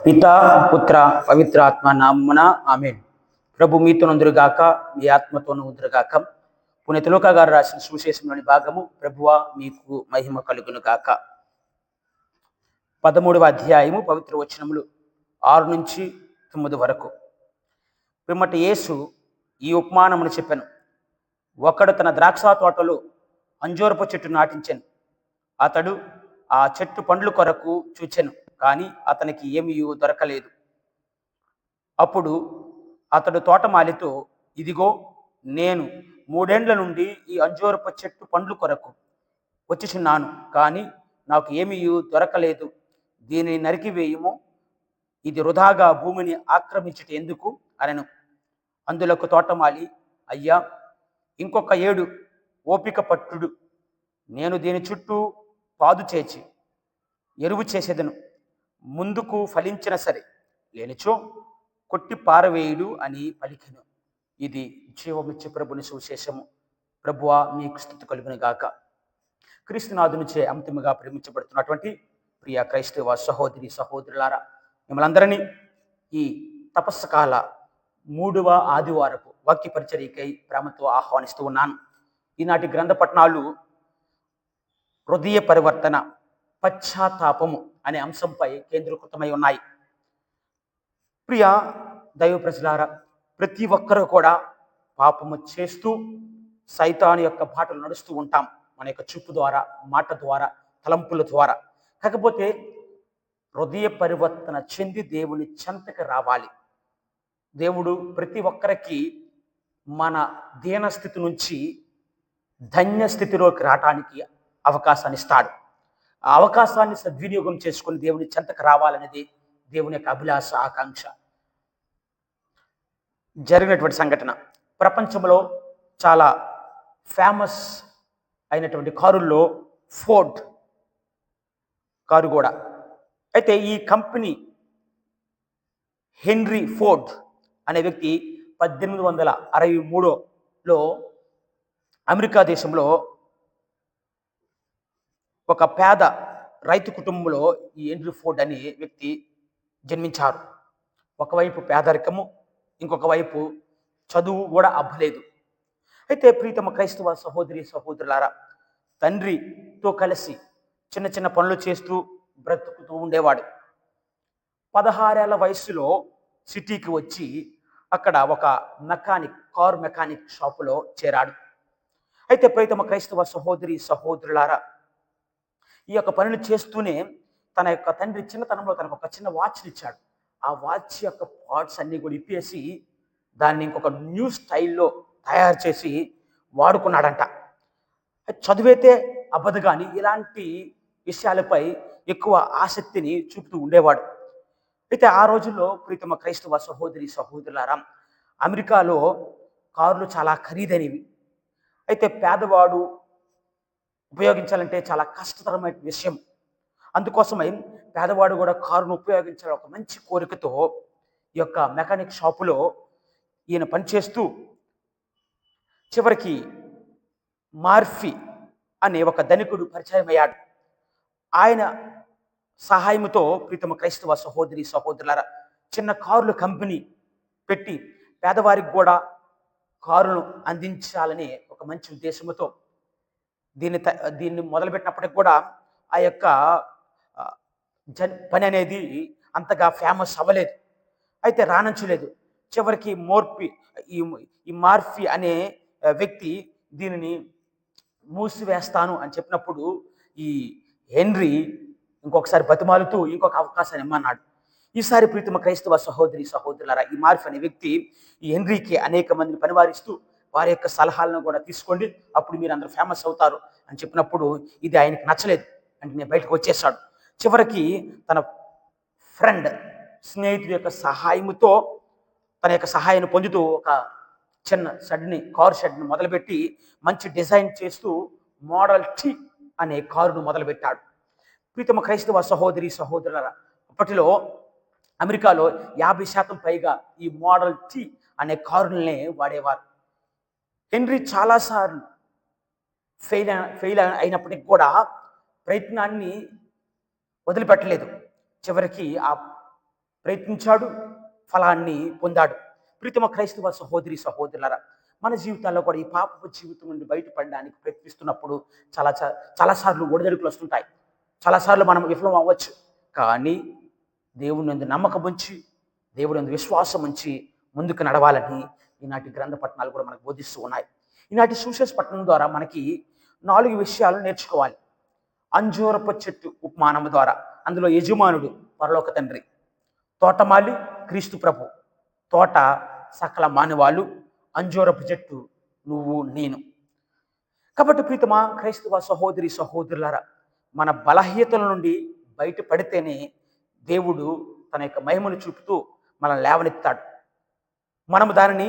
పితా పుత్ర పవిత్ర ఆత్మ నామమున ఆమేన్. ప్రభు మీతో నుందురుగాక, మీ ఆత్మతోనూ ఉందురుగాక. పునీత లూకా గారు రాసిన సువిశేషంలోని భాగము. ప్రభువా మీకు మహిమ కలుగును గాక. 13వ అధ్యాయము పవిత్ర వచనములు 6 నుంచి 9 వరకు. పిమ్మట యేసు ఈ ఉపమానమును చెప్పెను. ఒకడు తన ద్రాక్ష తోటలో అంజూరపు చెట్టు నాటించెను. అతడు ఆ చెట్టు పండ్లు కొరకు చూచెను, కానీ అతనికి ఏమీ దొరకలేదు. అప్పుడు అతడు తోటమాలితో, ఇదిగో, నేను 3 ఏండ్ల నుండి ఈ అంజూరపు చెట్టు పండ్లు కొరకు వచ్చుచున్నాను, కానీ నాకు ఏమీ దొరకలేదు. దీనిని నరికివేయుము, ఇది వృధాగా భూమిని ఆక్రమించుట ఎందుకు అనెను. అందులకు తోటమాలి, అయ్యా, ఇంకొక 7 ఓపిక పట్టుడు, నేను దీని చుట్టూ పాదు చేసి ఎరువు చేసేదను. ముందుకు ఫలించిన సరే, లేనిచో కొట్టి పారవేయుడు అని పలికెను. ఇది జీవమిచ్చే ప్రభుని సువిశేషము. ప్రభువా మీకు స్తుతి కలుగును గాక. క్రీస్తునాథునిచే అంతిమగా ప్రేమించబడుతున్నటువంటి ప్రియ క్రైస్తవ సహోదరి సహోదరులారా, మిమ్మల్ని అందరినీ ఈ తపస్సుకాల 3వ ఆదివారపు వాక్య పరిచర్యకై ప్రేమతో ఆహ్వానిస్తూ ఉన్నాను. ఈనాటి గ్రంథ పఠనాలు హృదయ పరివర్తన, పశ్చాత్తాపము అనే అంశంపై కేంద్రీకృతమై ఉన్నాయి. ప్రియ దైవ ప్రజలారా, ప్రతి ఒక్కరూ కూడా పాపము చేస్తూ సైతాను యొక్క బాటలు నడుస్తూ ఉంటాం, మన యొక్క చూపు ద్వారా, మాట ద్వారా, తలంపుల ద్వారా. కాకపోతే హృదయ పరివర్తన చెంది దేవుని చెంతకు రావాలి. దేవుడు ప్రతి ఒక్కరికి మన దీనస్థితి నుంచి ధన్య స్థితిలోకి రావటానికి అవకాశాన్ని ఇస్తాడు. ఆ అవకాశాన్ని సద్వినియోగం చేసుకుని దేవుని చెంతకు రావాలనేది దేవుని యొక్క అభిలాష, ఆకాంక్ష. జరిగినటువంటి సంఘటన, ప్రపంచంలో చాలా ఫేమస్ అయినటువంటి కారుల్లో ఫోర్డ్ కారు కూడా. అయితే ఈ కంపెనీ హెన్రీ ఫోర్డ్ అనే వ్యక్తి 1863లో అమెరికా దేశంలో ఒక పేద రైతు కుటుంబంలో ఈ హెన్రీ ఫోర్డ్ అనే వ్యక్తి జన్మించారు. ఒకవైపు పేదరికము, ఇంకొక వైపు చదువు కూడా అబ్బలేదు. అయితే ప్రీతమ క్రైస్తవ సహోదరి సహోదరులారా, తండ్రితో కలిసి చిన్న చిన్న పనులు చేస్తూ బ్రతుకుతూ ఉండేవాడు. 16 ఏళ్ల వయసులో సిటీకి వచ్చి అక్కడ ఒక కారు మెకానిక్ షాపులో చేరాడు. అయితే ప్రీతమ క్రైస్తవ సహోదరి సహోదరులారా, ఈ యొక్క పనులు చేస్తూనే తన యొక్క తండ్రి చిన్నతనంలో తనకు ఒక చిన్న వాచ్ని ఇచ్చాడు. ఆ వాచ్ యొక్క పార్ట్స్ అన్నీ కూడా ఇప్పేసి దాన్ని ఇంకొక న్యూ స్టైల్లో తయారు చేసి వాడుకున్నాడంట. చదువైతే అబ్బదు, కానీ ఇలాంటి విషయాలపై ఎక్కువ ఆసక్తిని చూపుతూ ఉండేవాడు. అయితే ఆ రోజుల్లో ప్రీతమ క్రైస్తవ సహోదరి సహోదరులారా, అమెరికాలో కార్లు చాలా ఖరీదైనవి. అయితే పేదవాడు ఉపయోగించాలంటే చాలా కష్టతరమైన విషయం. అందుకోసమై పేదవాడు కూడా కారును ఉపయోగించాలి ఒక మంచి కోరికతో ఈ యొక్క మెకానిక్ షాపులో ఈయన పనిచేస్తూ చివరికి మార్ఫీ అనే ఒక ధనికుడు పరిచయం అయ్యాడు. ఆయన సహాయంతో ప్రీతమ క్రైస్తవ సహోదరి సహోదరులారా, చిన్న కార్ల కంపెనీ పెట్టి పేదవారికి కూడా కారును అందించాలనే ఒక మంచి ఉద్దేశంతో దీన్ని మొదలుపెట్టినప్పటికి కూడా ఆ యొక్క పని అనేది అంతగా ఫేమస్ అవ్వలేదు. అయితే రాణించలేదు. చివరికి ఈ మార్ఫీ అనే వ్యక్తి దీనిని మూసివేస్తాను అని చెప్పినప్పుడు ఈ హెన్రీ ఇంకొకసారి బతిమాలుతూ ఇంకొక అవకాశాన్ని ఇమ్మన్నాడు. ఈసారి ప్రీతమ క్రైస్తవ సహోదరి సహోదరులారా, ఈ మార్ఫీ అనే వ్యక్తి ఈ హెన్రీకి అనేక మందిని పనివారిస్తూ వారి యొక్క సలహాలను కూడా తీసుకోండి, అప్పుడు మీరు అందరూ ఫేమస్ అవుతారు అని చెప్పినప్పుడు ఇది ఆయనకి నచ్చలేదు. అంటే నేను బయటకు వచ్చేసాడు. చివరికి తన ఫ్రెండ్, స్నేహితుడి యొక్క సహాయంతో, తన యొక్క సహాయాన్ని పొందుతూ ఒక చిన్న కారు షెడ్ని మొదలుపెట్టి మంచి డిజైన్ చేస్తూ మోడల్ టీ అనే కారును మొదలుపెట్టాడు. ప్రీతమ క్రైస్తవ సహోదరి సహోదరులారా, అప్పటిలో అమెరికాలో 50% పైగా ఈ మోడల్ టీ అనే కారులనే వాడేవారు. హెన్రీ చాలాసార్లు ఫెయిల్ అయినప్పటికీ కూడా ప్రయత్నాన్ని వదిలిపెట్టలేదు. చివరికి ఆ ప్రయత్నించాడు, ఫలాన్ని పొందాడు. ప్రీతమ క్రైస్తవ సహోదరి సహోదరులారా, మన జీవితాల్లో కూడా ఈ పాపపు జీవితం నుండి బయటపడడానికి ప్రయత్నిస్తున్నప్పుడు చాలా చాలాసార్లు ఒడిదడుకులు వస్తుంటాయి. చాలాసార్లు మనం విఫలం అవ్వచ్చు. కానీ దేవుని యందు నమ్మకం ఉంచి, దేవుని యందు విశ్వాసం ఉంచి ముందుకు నడవాలని ఈనాటి గ్రంథ పట్టణాలు కూడా మనకు బోధిస్తూ ఉన్నాయి. ఈనాటి సువిశేష పట్టణం ద్వారా మనకి 4 విషయాలు నేర్చుకోవాలి. అంజూరపు చెట్టు ఉపమానం ద్వారా, అందులో యజమానుడు పరలోక తండ్రి, తోటమాలి క్రీస్తు ప్రభు, తోట సకల మానవాళు, అంజూరపు చెట్టు నువ్వు నేను. కాబట్టి ప్రీతమా క్రైస్తవ సహోదరి సహోదరులారా, మన బలహీనతల నుండి బయటపడితేనే దేవుడు తన యొక్క మహిమను చూపుతూ మనల్ని లేవనెత్తాడు. మనము దానిని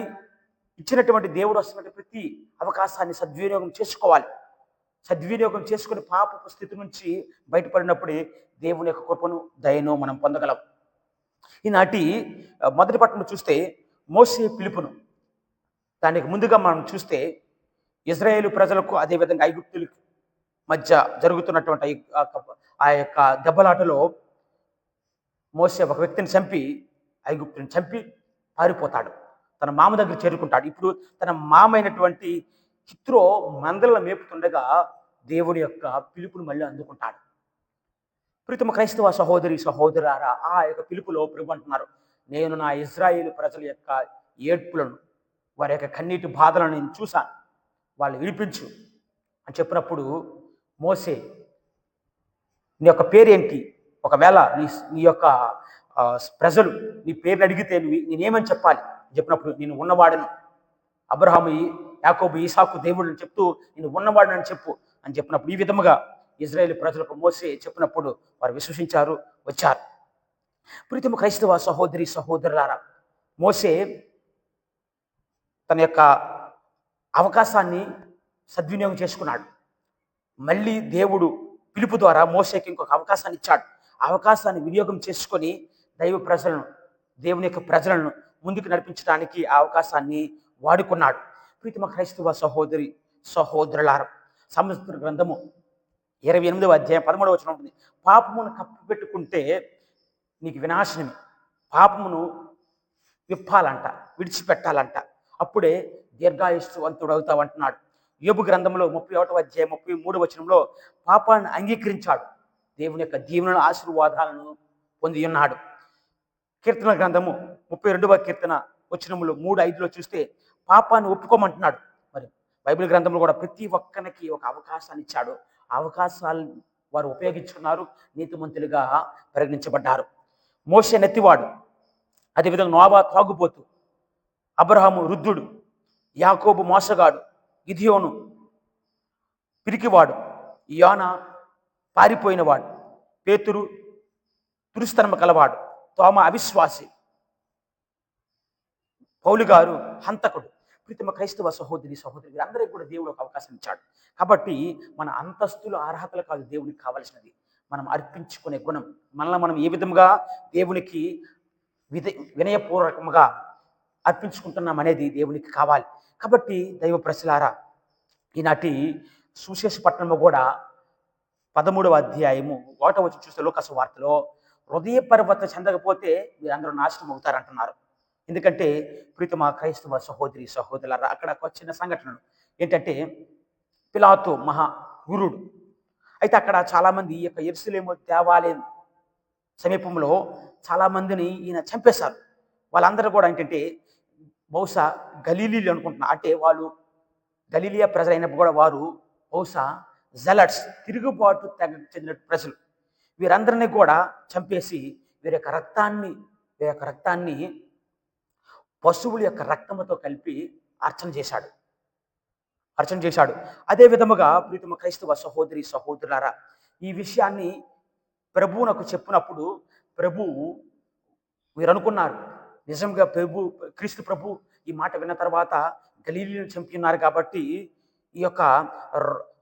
ఇచ్చినటువంటి దేవుడు వస్తున్నటువంటి ప్రతి అవకాశాన్ని సద్వినియోగం చేసుకోవాలి. సద్వినియోగం చేసుకుని పాపపు స్థితి నుంచి బయటపడినప్పుడే దేవుని యొక్క కృపను దయను మనం పొందగలం. ఈనాటి మొదటి పట్టణం చూస్తే మోసే పిలుపును, దానికి ముందుగా మనం చూస్తే ఇజ్రాయేలు ప్రజలకు అదేవిధంగా ఐగుప్తులకు మధ్య జరుగుతున్నటువంటి ఆ యొక్క దెబ్బలాటలో మోసే ఒక వ్యక్తిని చంపి, ఐగుప్తుని చంపి పారిపోతాడు. తన మామ దగ్గర చేరుకుంటాడు. ఇప్పుడు తన మామ అయినటువంటి హిత్రో మందలను మేపుతుండగా దేవుని యొక్క పిలుపును మళ్ళీ అందుకుంటాడు. ప్రీతమ క్రైస్తవ సహోదరి సహోదరులారా, ఆ యొక్క పిలుపులో ప్రభు అంటున్నారు, నేను నా ఇజ్రాయేలు ప్రజల యొక్క ఏడ్పులను, వారి యొక్క కన్నీటి బాధలను నేను చూశాను, వాళ్ళు విడిపించు అని చెప్పినప్పుడు మోసే, నీ యొక్క పేరేంటి? ఒకవేళ నీ యొక్క ప్రజలు నీ పేరుని అడిగితే నేనేమని చెప్పాలి చెప్పినప్పుడు, నేను ఉన్నవాడను, అబ్రహాము యాకోబు ఈసాకు దేవుడిని చెప్తూ నేను ఉన్నవాడని చెప్పు అని చెప్పినప్పుడు, ఈ విధముగా ఇజ్రాయేల్ ప్రజలకు మోసే చెప్పినప్పుడు వారు విశ్వసించారు, వచ్చారు. ప్రీతమ క్రైస్తవ సహోదరి సహోదరులారా, మోసే తన యొక్క అవకాశాన్ని సద్వినియోగం చేసుకున్నాడు. మళ్ళీ దేవుడు పిలుపు ద్వారా మోసేకి ఇంకొక అవకాశాన్ని ఇచ్చాడు. అవకాశాన్ని వినియోగం చేసుకొని దైవ ప్రజలను, దేవుని యొక్క ప్రజలను ముందుకు నడిపించడానికి ఆ అవకాశాన్ని వాడుకున్నాడు. ప్రీతమ క్రైస్తవ సహోదరి సహోదరులారా, సంవత్సర గ్రంథము 28వ అధ్యాయం 13వ వచనం ఉంటుంది, పాపమును కప్పిపెట్టుకుంటే నీకు వినాశనమే, పాపమును విప్పాలంట, విడిచిపెట్టాలంట, అప్పుడే దీర్ఘాయుష్వంతుడు అవుతావు అంటున్నాడు. యోబు గ్రంథంలో 31వ అధ్యాయం 33వ వచనంలో పాపాన్ని అంగీకరించాడు, దేవుని యొక్క దీవెనలను ఆశీర్వాదాలను పొంది ఉన్నాడు. కీర్తన గ్రంథము 32వ కీర్తన వచనములు 3:5లో చూస్తే పాపాన్ని ఒప్పుకోమంటున్నాడు. మరి బైబిల్ గ్రంథంలో కూడా ప్రతి ఒక్కరికి ఒక అవకాశాన్ని ఇచ్చాడు. అవకాశాలు వారు ఉపయోగించుకున్నారు, నీతిమంతులుగా పరిగణించబడ్డారు. మోషే నెత్తివాడు, అదేవిధంగా నోవా తాగుబోతు, అబ్రహాము వృద్ధుడు, యాకోబు మోసగాడు, గిదియోను పిరికివాడు, యోనా పారిపోయినవాడు, పేతురు దురుస్తనము కలవాడు, తోమ అవిశ్వాసి, పౌలు గారు హంతకుడు. ప్రీతమ క్రైస్తవ సహోదరి సహోదరి అందరికీ కూడా దేవుడు ఒక అవకాశం ఇచ్చాడు. కాబట్టి మన అంతస్తులు అర్హతలు కాదు దేవునికి కావలసినది, మనం అర్పించుకునే గుణం. మనల్ని మనం ఏ విధంగా దేవునికి వినయపూర్వకంగా అర్పించుకుంటున్నాం అనేది దేవునికి కావాలి. కాబట్టి దైవ ప్రజలారా, ఈనాటి సువిశేష పట్టణము కూడా 13వ అధ్యాయము 1వ వచనం చూస్తే లోకాసు వార్తలో, హృదయ పర్వత చెందకపోతే మీరందరూ నాశనం అవుతారంటున్నారు. ఎందుకంటే ప్రీతమ క్రైస్తవ సహోదరి సహోదరులారా, అక్కడ ఒక చిన్న సంఘటనలు ఏంటంటే, పిలాతు మహా గురుడు అయితే అక్కడ చాలామంది ఈ యొక్క యెరూషలేము దేవాలయం సమీపంలో చాలామందిని ఈయన చంపేశారు. వాళ్ళందరూ కూడా ఏంటంటే బహుశా గలీలీలు అనుకుంటున్నా, అంటే వాళ్ళు గలీలియా ప్రజలైనప్పుడు కూడా వారు బహుశా జలట్స్, తిరుగుబాటు తెగ చెందిన ప్రజలు. వీరందరినీ కూడా చంపేసి వీరి యొక్క రక్తాన్ని పశువుల యొక్క రక్తముతో కలిపి అర్చన చేశాడు. అదే విధముగా ప్రీతమ క్రైస్తవ సహోదరి సహోదరులారా, ఈ విషయాన్ని ప్రభువునకు చెప్పినప్పుడు ప్రభువు వీరు అనుకున్నారు, నిజంగా క్రీస్తు ప్రభు ఈ మాట విన్న తర్వాత గలీలీని చంపి ఉన్నారు కాబట్టి ఈ యొక్క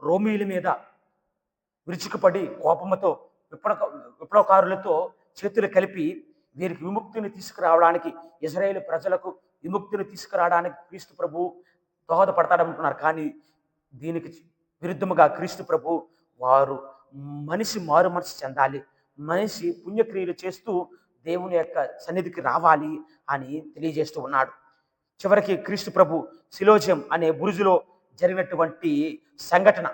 రోమీల మీద విరుచుకుపడి కోపముతో విప్లవకారులతో చేతులు కలిపి వీరికి విముక్తిని తీసుకురావడానికి, ఇజ్రాయేలు ప్రజలకు విముక్తిని తీసుకురావడానికి క్రీస్తు ప్రభు దోహదపడతాడనుకున్నారు. కానీ దీనికి విరుద్ధముగా క్రీస్తు ప్రభు వారు మనిషి మారు మనసు చెందాలి, మనిషి పుణ్యక్రియలు చేస్తూ దేవుని యొక్క సన్నిధికి రావాలి అని తెలియజేస్తూ ఉన్నాడు. చివరికి క్రీస్తు ప్రభు సిలోజం అనే బురుజులో జరిగినటువంటి సంఘటన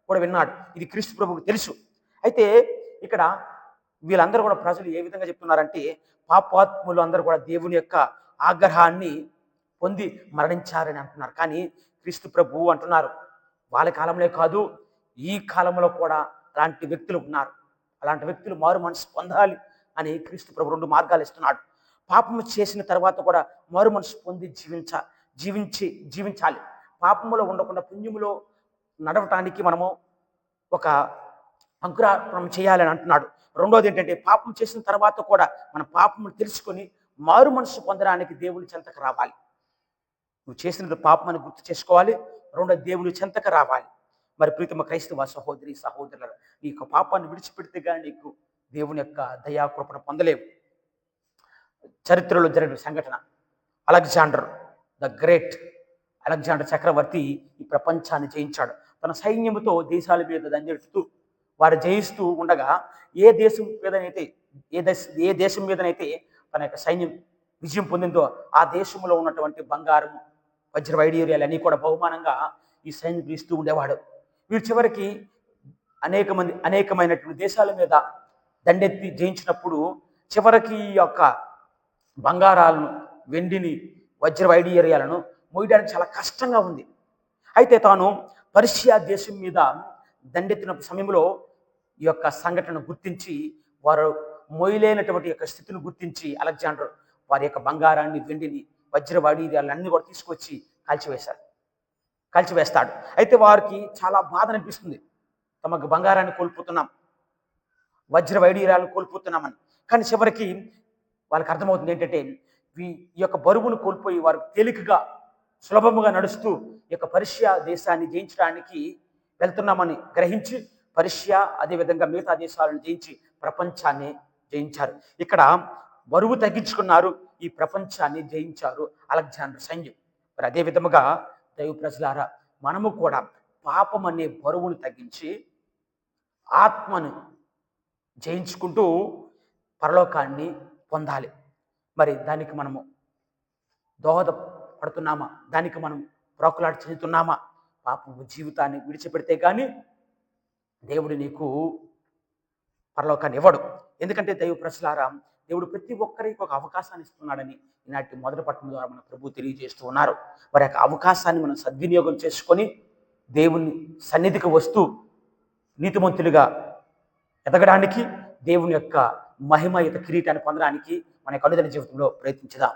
కూడా విన్నాడు. ఇది క్రీస్తు ప్రభువుకు తెలుసు. అయితే ఇక్కడ వీళ్ళందరూ కూడా ప్రజలు ఏ విధంగా చెప్తున్నారంటే, పాపాత్ములు అందరూ కూడా దేవుని యొక్క ఆగ్రహాన్ని పొంది మరణించారని అంటున్నారు. కానీ క్రీస్తు ప్రభు అంటున్నారు, వాళ్ళ కాలంలో కాదు, ఈ కాలంలో కూడా అలాంటి వ్యక్తులు ఉన్నారు. అలాంటి వ్యక్తులు మారు మనసు పొందాలి అని క్రీస్తు ప్రభు 2 మార్గాలు ఇస్తున్నాడు. పాపము చేసిన తర్వాత కూడా మారు మనసు పొంది జీవించాలి. పాపములో ఉండకుండా పుణ్యములో నడవటానికి మనము ఒక అంకురార్పణం చేయాలని అంటున్నాడు. రెండోది ఏంటంటే, పాపం చేసిన తర్వాత కూడా మన పాపము తెలుసుకొని మారు మనసు పొందడానికి దేవుని చెంతకు రావాలి. నువ్వు చేసినది పాపం అని గుర్తు చేసుకోవాలి. రెండోది దేవుని చెంతకు రావాలి. మరి ప్రీతమ క్రైస్తవ సహోదరి సహోదరులు, నీ యొక్క పాపాన్ని విడిచిపెడితే కానీ నీకు దేవుని యొక్క దయాకృపను పొందలేవు. చరిత్రలో జరిగిన సంఘటన, అలెగ్జాండర్ ద గ్రేట్, అలెగ్జాండర్ చక్రవర్తి ఈ ప్రపంచాన్ని జయించాడు. తన సైన్యముతో దేశాల మీద దండెడుతూ వారు జయిస్తూ ఉండగా, ఏ దేశం మీదనైతే తన యొక్క సైన్యం విజయం పొందిందో ఆ దేశంలో ఉన్నటువంటి బంగారం, వజ్ర వైడూర్యాలు అన్నీ కూడా బహుమానంగా ఈ సైన్యం ఇస్తూ ఉండేవాడు. వీరు చివరికి అనేకమైనటువంటి దేశాల మీద దండెత్తి జయించినప్పుడు చివరికి ఈ యొక్క బంగారాలను, వెండిని, వజ్ర వైడూర్యాలను మోయడానికి చాలా కష్టంగా ఉంది. అయితే తాను పర్షియా దేశం మీద దండెత్తిన సమయంలో ఈ యొక్క సంఘటన గుర్తించి, వారు మోయలేనటువంటి యొక్క స్థితిని గుర్తించి అలెగ్జాండర్ వారి యొక్క బంగారాన్ని, వెండిని, వజ్ర వైడూర్యాలన్నీ కూడా తీసుకొచ్చి కాల్చివేస్తాడు. అయితే వారికి చాలా బాధ అనిపిస్తుంది, తమకు బంగారాన్ని కోల్పోతున్నాం, వజ్ర వైడూర్యాలను కోల్పోతున్నామని. కానీ చివరికి వాళ్ళకి అర్థమవుతుంది ఏంటంటే, ఈ యొక్క బరువును కోల్పోయి వారు తేలికగా సులభముగా నడుస్తూ ఈ యొక్క పర్షియా దేశాన్ని జయించడానికి వెళ్తున్నామని గ్రహించి పర్షియా అదేవిధంగా మిగతా దేశాలను జయించి ప్రపంచాన్ని జయించారు. ఇక్కడ బరువు తగ్గించుకున్నారు, ఈ ప్రపంచాన్ని జయించారు అలెగ్జాండర్ సైన్యం. మరి అదే విధముగా దైవ ప్రజలారా, మనము కూడా పాపం అనే బరువును తగ్గించి ఆత్మను జయించుకుంటూ పరలోకాన్ని పొందాలి. మరి దానికి మనము దోహదపడుతున్నామా? దానికి మనం ప్రాకులాట చెందుతున్నామా? పాపము జీవితాన్ని విడిచిపెడితే కానీ దేవుడు నీకు పరలోకాన్ని ఇవ్వడు. ఎందుకంటే దైవ ప్రజలారా, దేవుడు ప్రతి ఒక్కరికి ఒక అవకాశాన్ని ఇస్తున్నాడని ఈనాటి మొదటి పట్టణం ద్వారా మన ప్రభు తెలియజేస్తూ ఉన్నారు. వారి యొక్క అవకాశాన్ని మనం సద్వినియోగం చేసుకొని దేవుని సన్నిధికి వస్తూ నీతిమంతులుగా ఎదగడానికి, దేవుని యొక్క మహిమయుత కిరీటాన్ని పొందడానికి మన యొక్క అనుదిన జీవితంలో ప్రయత్నించుదాం.